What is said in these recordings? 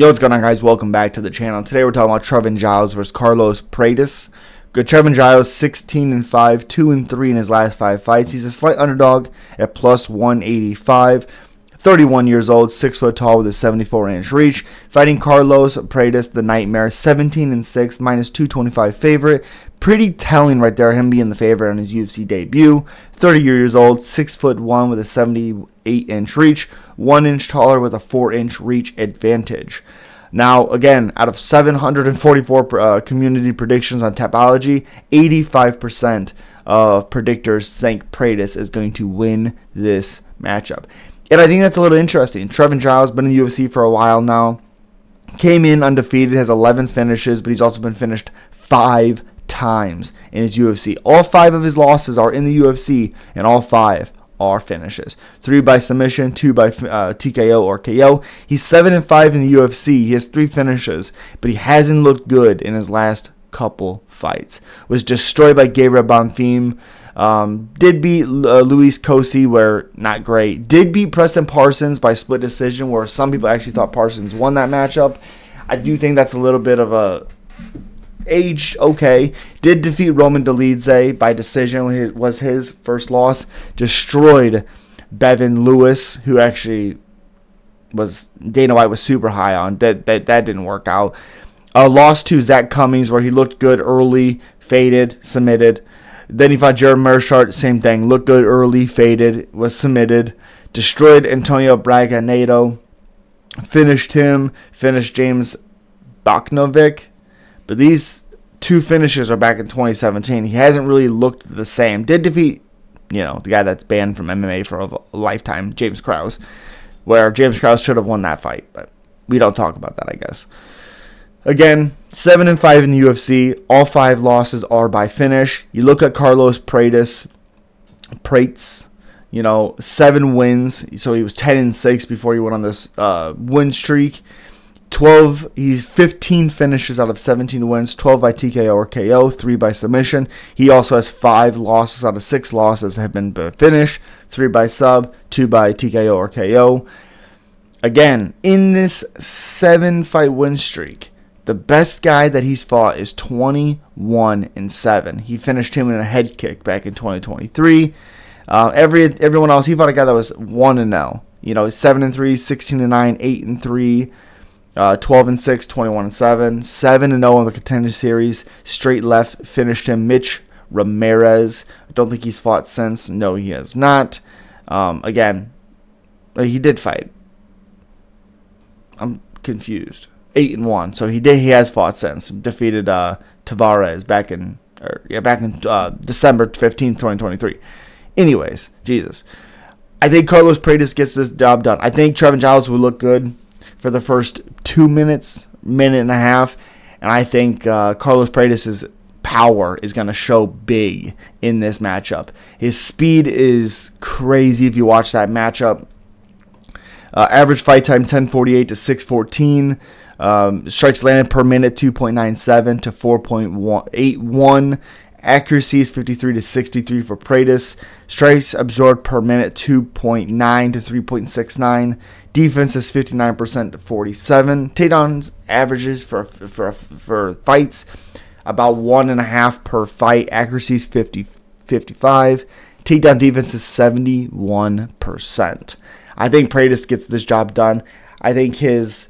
Yo, what's going on, guys? Welcome back to the channel. Today we're talking about Trevin Giles versus Carlos Prates. Good. Trevin Giles 16-5, 2-3 in his last 5 fights. He's a slight underdog at plus 185. 31 years old, 6 foot tall with a 74-inch reach. Fighting Carlos Prates, the Nightmare, 17-6, minus 225 favorite. Pretty telling right there, him being the favorite on his UFC debut. 30 years old, 6'1" with a 78-inch reach, 1 inch taller with a 4-inch reach advantage. Now, again, out of 744 community predictions on Tapology, 85% of predictors think Prates is going to win this matchup. And I think that's a little interesting. Trevin Giles been in the UFC for a while now. Came in undefeated, has 11 finishes, but he's also been finished 5 times in his UFC. All 5 of his losses are in the UFC, and all 5 are finishes. 3 by submission, 2 by TKO or KO. He's 7-5 in the UFC. He has 3 finishes, but he hasn't looked good in his last couple fights. Was destroyed by Gabriel Bonfim. Did beat Luis Cosi, where not great. Did beat Preston Parsons by split decision, where some people actually thought Parsons won that matchup. I do think that's a little bit of a age okay. Did defeat Roman Dolidze by decision, was his first loss. Destroyed Bevan Lewis, who actually was Dana White was super high on. That didn't work out. Lost to Zach Cummings, where he looked good early, faded, submitted. Then he fought Jared Mershart, same thing. Looked good early, faded, was submitted. Destroyed Antonio Braganeto. Finished him. Finished James Boknovic. But these 2 finishes are back in 2017. He hasn't really looked the same. Did defeat, the guy that's banned from MMA for a lifetime, James Krause. Where James Krause should have won that fight. But we don't talk about that, I guess. Again, 7-5 in the UFC. All 5 losses are by finish. You look at Carlos Prates, 7 wins. So he was 10-6 before he went on this win streak. He's 15 finishes out of 17 wins, 12 by TKO or KO, 3 by submission. He also has 5 losses out of 6 losses have been finished, 3 by sub, 2 by TKO or KO. Again, in this 7-fight win streak, the best guy that he's fought is 21-7. He finished him in a head kick back in 2023. Everyone else, he fought a guy that was 1-0. 7-3, 16-9, 8-3, 12-6, 21-7, 7-0 in the Contender Series. Straight left finished him. Mitch Ramirez. I don't think he's fought since. No, he has not. Again, he did fight. I'm confused. 8-1. So he has fought since. Defeated Tavares back in December 15th, 2023. Anyways, Jesus. I think Carlos Prates gets this job done. I think Trevin Giles will look good for the first 2 minutes, minute and a half. And I think Carlos Prates' power is going to show big in this matchup. His speed is crazy if you watch that matchup. Average fight time 10:48 to 6:14. Strikes landed per minute 2.97 to 4.81. Accuracy is 53 to 63 for Prates. Strikes absorbed per minute 2.9 to 3.69. Defense is 59% to 47. Takedowns averages for fights about 1.5 per fight. Accuracy is 55. Takedown defense is 71%. I think Prates gets this job done. I think his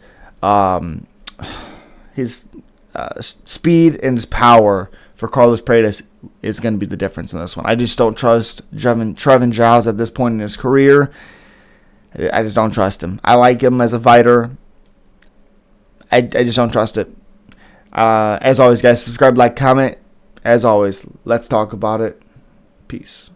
speed and his power for Carlos Prates is going to be the difference in this one. I just don't trust Trevin Giles at this point in his career. I just don't trust him. I like him as a fighter. I just don't trust it. As always, guys, subscribe, like, comment. As always, let's talk about it. Peace.